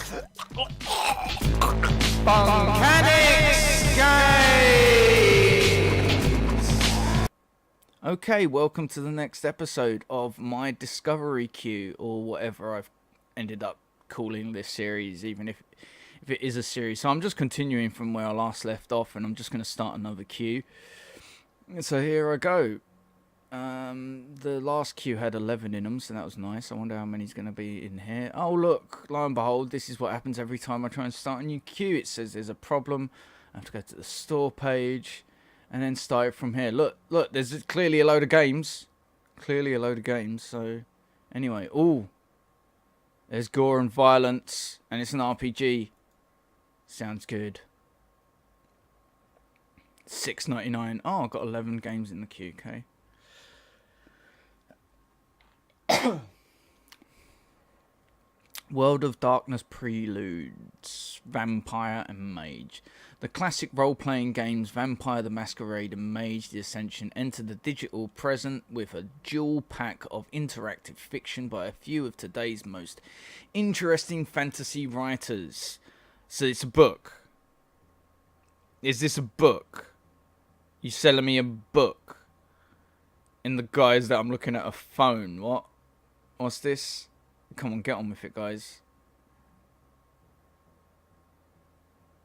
FUNKANIC Games! Okay, welcome to the next episode of my Discovery Queue, or whatever I've ended up calling this series, even if it is a series. So I'm just continuing from where I last left off, and I'm just going to start another queue. So here I go. The last queue had 11 in them, so that was nice. I wonder how many's going to be in here. Oh, look, lo and behold, this is what happens every time I try and start a new queue. It says there's a problem. I have to go to the store page and then start it from here. Look, there's clearly a load of games. So, anyway, there's gore and violence, and it's an RPG. Sounds good. $6.99. Oh, I've got 11 games in the queue, okay. World of Darkness Preludes, Vampire and Mage. The classic role-playing games Vampire the Masquerade and Mage the Ascension enter the digital present with a dual pack of interactive fiction by a few of today's most interesting fantasy writers. So it's a book. Is this a book? You selling me a book? In the guise that I'm looking at a phone. What? What's this? Come on, get on with it, guys.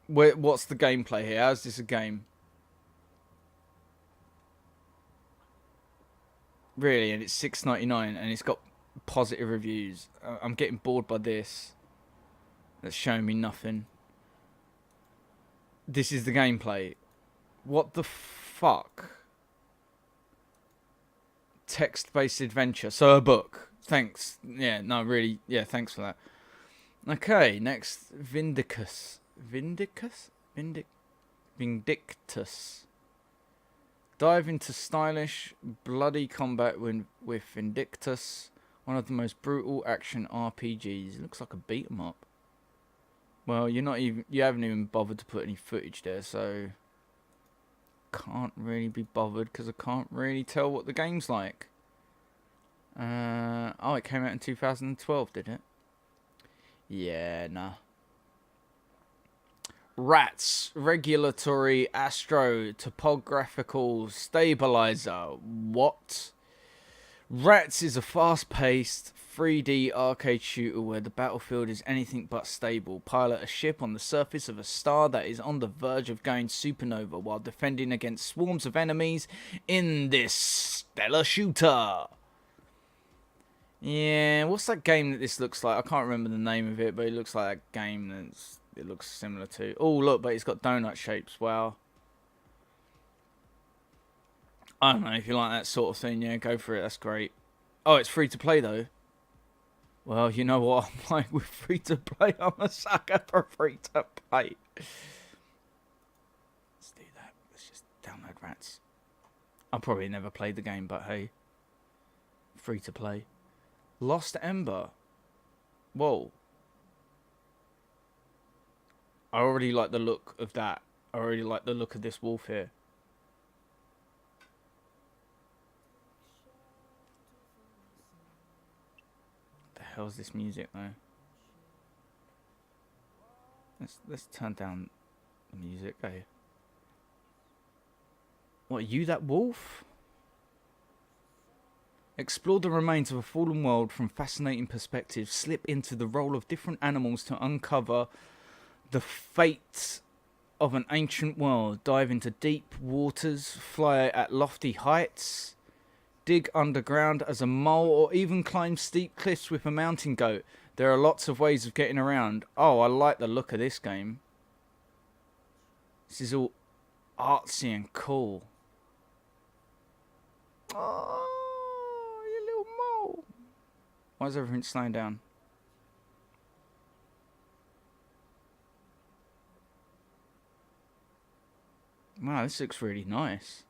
What's the gameplay here? How's this a game? Really? And it's $6.99 and it's got positive reviews. I'm getting bored by this. That's showing me nothing. This is the gameplay. What the fuck? Text-based adventure. So a book. Thanks. Yeah, no, really. Yeah, thanks for that. Okay, next. Vindictus. Dive into stylish, bloody combat with Vindictus. One of the most brutal action RPGs. It looks like a beat 'em up. Well, you haven't even bothered to put any footage there, so can't really be bothered because I can't really tell what the game's like. Oh, it came out in 2012, did it? Yeah, nah. Rats, regulatory astro topographical stabilizer. What? Rats is a fast-paced 3D arcade shooter where the battlefield is anything but stable. Pilot a ship on the surface of a star that is on the verge of going supernova while defending against swarms of enemies in this stellar shooter. Yeah, what's that game that this looks like? I can't remember the name of it, but it looks like that game it looks similar to. Oh, look, but it's got donut shapes. Wow. I don't know if you like that sort of thing. Yeah, go for it. That's great. Oh, it's free to play, though. Well, you know what? I'm like with free to play. I'm a sucker for free to play. Let's do that. Let's just download Rats. I'll probably never play the game, but hey. Free to play. Lost Ember. Whoa. I already like the look of that. I already like the look of this wolf here. What the hell's this music though? Let's turn down the music. Hey. What, are you that wolf? Explore the remains of a fallen world from fascinating perspectives. Slip into the role of different animals to uncover the fate of an ancient world. Dive into deep waters. Fly at lofty heights. Dig underground as a mole, or even climb steep cliffs with a mountain goat. There are lots of ways of getting around. Oh, I like the look of this game. This is all artsy and cool. Oh. Why is everything slowing down? Wow, this looks really nice.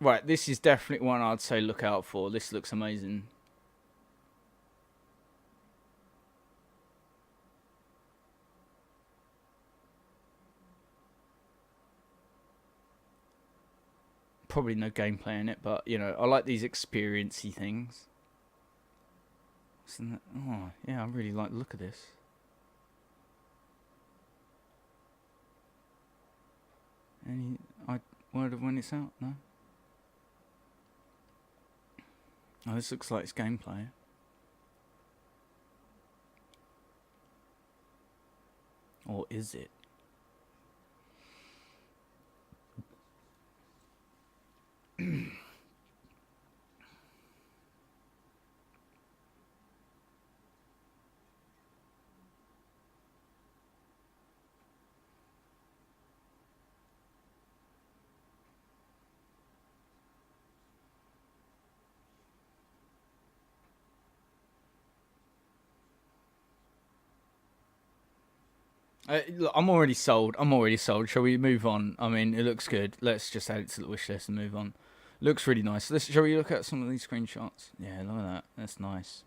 Right, this is definitely one I'd say look out for. This looks amazing. probably no gameplay in it, but you know, I like these experience-y things. Oh, yeah, I really like the look of this. Any word of when it's out? No? Oh, this looks like it's gameplay. Or is it? Look, I'm already sold. Shall we move on? I mean, it looks good. Let's just add it to the wish list and move on. Looks really nice. Shall we look at some of these screenshots? Yeah, look at that. That's nice.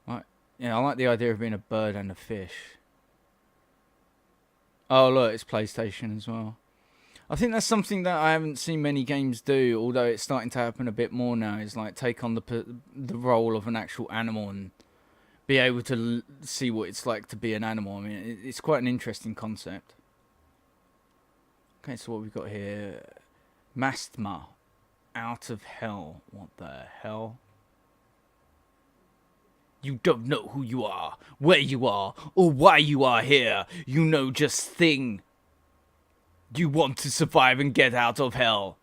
Right. Yeah, I like the idea of being a bird and a fish. Oh, look, it's PlayStation as well. I think that's something that I haven't seen many games do, although it's starting to happen a bit more now, is like take on the role of an actual animal and be able to see what it's like to be an animal. I mean, it's quite an interesting concept. Okay, so what we've got here... Mastma. Out of hell. What the hell? You don't know who you are, where you are, or why you are here. You know just thing. You want to survive and get out of hell.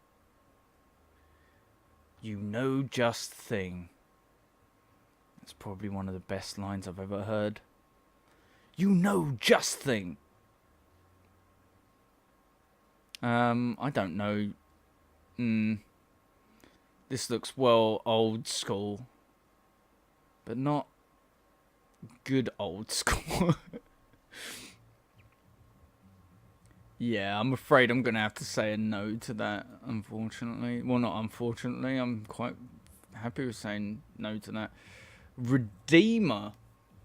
You know just thing. That's probably one of the best lines I've ever heard. You know just thing. I don't know. This looks well old school. But not good old school. Yeah, I'm afraid I'm going to have to say a no to that, unfortunately. Well, not unfortunately. I'm quite happy with saying no to that. Redeemer.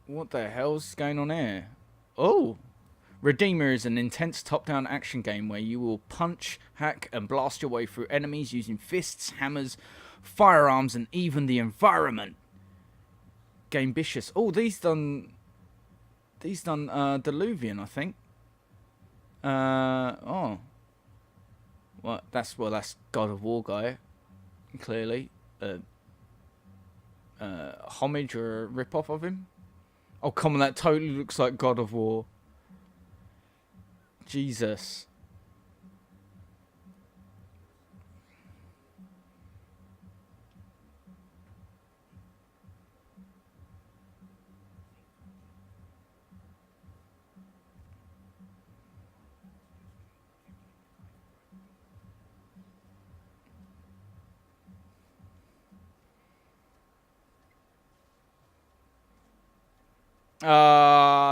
What the hell's going on here? Oh. Redeemer is an intense top-down action game where you will punch, hack, and blast your way through enemies using fists, hammers, firearms, and even the environment. Gamebitious. Oh, these done Diluvian, I think. Oh. Well, that's God of War guy, clearly. Homage or a rip-off of him. Oh, come on, that totally looks like God of War. Jesus.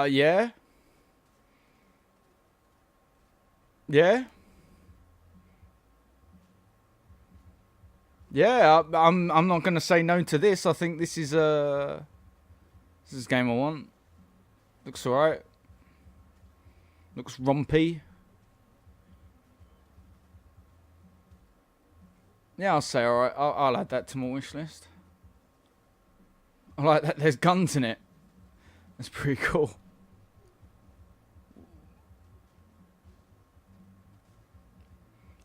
Yeah. Yeah. Yeah, I'm not gonna say no to this. I think this is a game I want. Looks alright. Looks rompy. Yeah, I'll say alright. I'll add that to my wish list. I like that there's guns in it. That's pretty cool.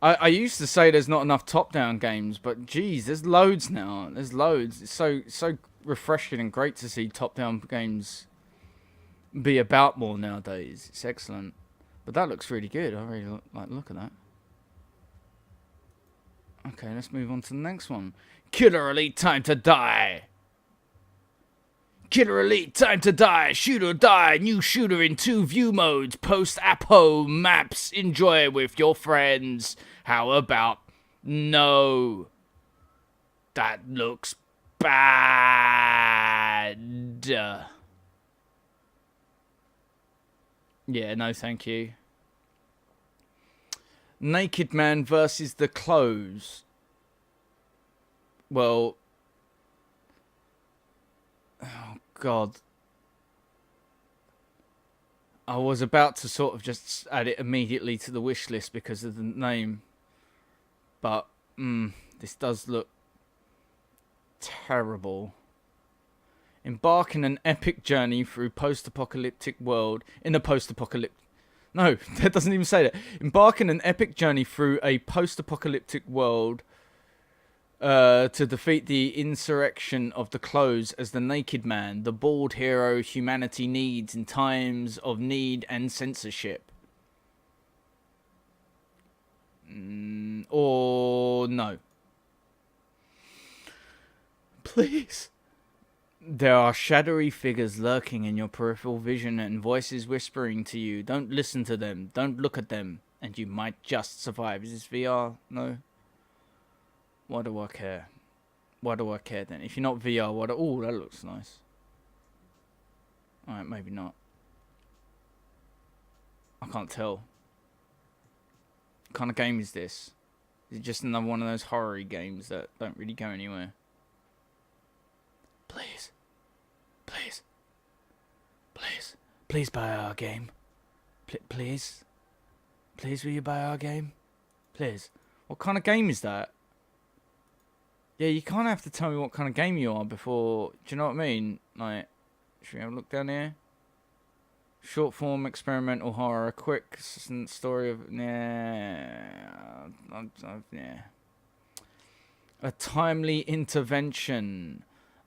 I used to say there's not enough top-down games, but geez, there's loads now. There's loads. It's so refreshing and great to see top-down games be about more nowadays. It's excellent. But that looks really good. I really like the look of that. Okay, let's move on to the next one. Killer Elite Time to Die. Killer Elite Time to Die. Shoot or die. New shooter in 2 view modes. Post-apo maps. Enjoy with your friends. How about no? That looks bad. Yeah, no thank you. Naked Man versus the Clothes. Well... Oh, God. I was about to sort of just add it immediately to the wish list because of the name. But, this does look terrible. Embark in an epic journey through post-apocalyptic world in a post-apocalyptic... No, that doesn't even say that. Embark in an epic journey through a post-apocalyptic world to defeat the insurrection of the clothes as the naked man, the bald hero humanity needs in times of need and censorship. Or no. Please. There are shadowy figures lurking in your peripheral vision and voices whispering to you. Don't listen to them. Don't look at them. And you might just survive. Is this VR? No. Why do I care? Why do I care then? If you're not VR, what? Oh, that looks nice. Alright, maybe not. I can't tell. What kind of game is this? Is it just another one of those horror games that don't really go anywhere? Please. Please. Please. Please buy our game. Please. Please, will you buy our game? Please. What kind of game is that? Yeah, you can't have to tell me what kind of game you are before... Do you know what I mean? Like, should we have a look down here? Short form experimental horror. A quick story of... Yeah. A timely intervention.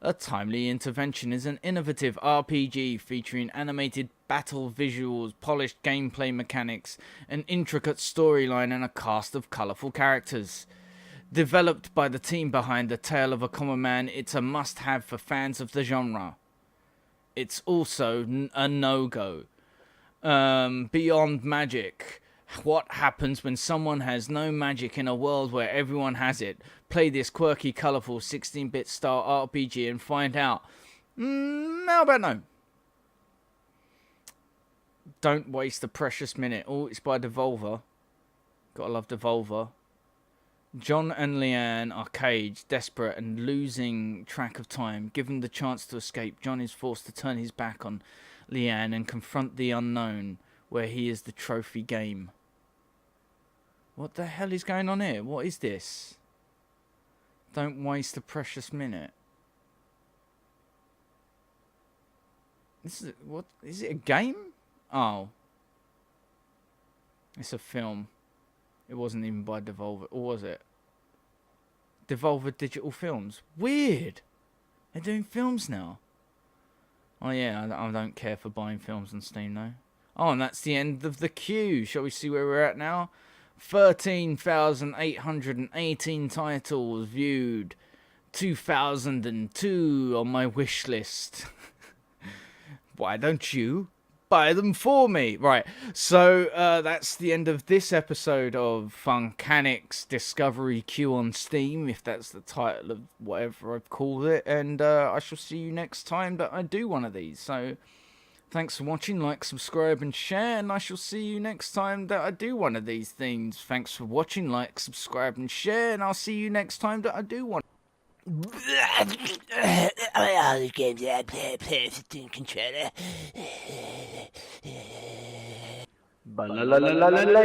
A Timely Intervention is an innovative RPG featuring animated battle visuals, polished gameplay mechanics, an intricate storyline, and a cast of colourful characters. Developed by the team behind The Tale of a Common Man, it's a must-have for fans of the genre. It's also a no-go. Beyond magic. What happens when someone has no magic in a world where everyone has it? Play this quirky, colourful 16-bit style RPG and find out. How about no? Don't waste a precious minute. Oh, it's by Devolver. Gotta love Devolver. John and Leanne are caged, desperate and losing track of time. Given the chance to escape, John is forced to turn his back on Leanne and confront the unknown, where he is the trophy game. What the hell is going on here? What is this? Don't waste a precious minute. This is what is it, a game? Oh. It's a film. It wasn't even by Devolver, or was it? Devolver Digital Films. Weird. They're doing films now. Oh yeah, I don't care for buying films on Steam though. Oh, and that's the end of the queue. Shall we see where we're at now? 13,818 titles viewed. 2002 on my wish list. Why don't you buy them for me? Right, so that's the end of this episode of FUNKANIC's Discovery Queue on Steam, if that's the title of whatever I've called it. And I shall see you next time that I do one of these. So thanks for watching, like, subscribe and share, and I shall see you next time that I do one of these things. Thanks for watching, like, subscribe and share, and I'll see you next time that I do one. All the games that I play with the controller. Ba la la la la la la.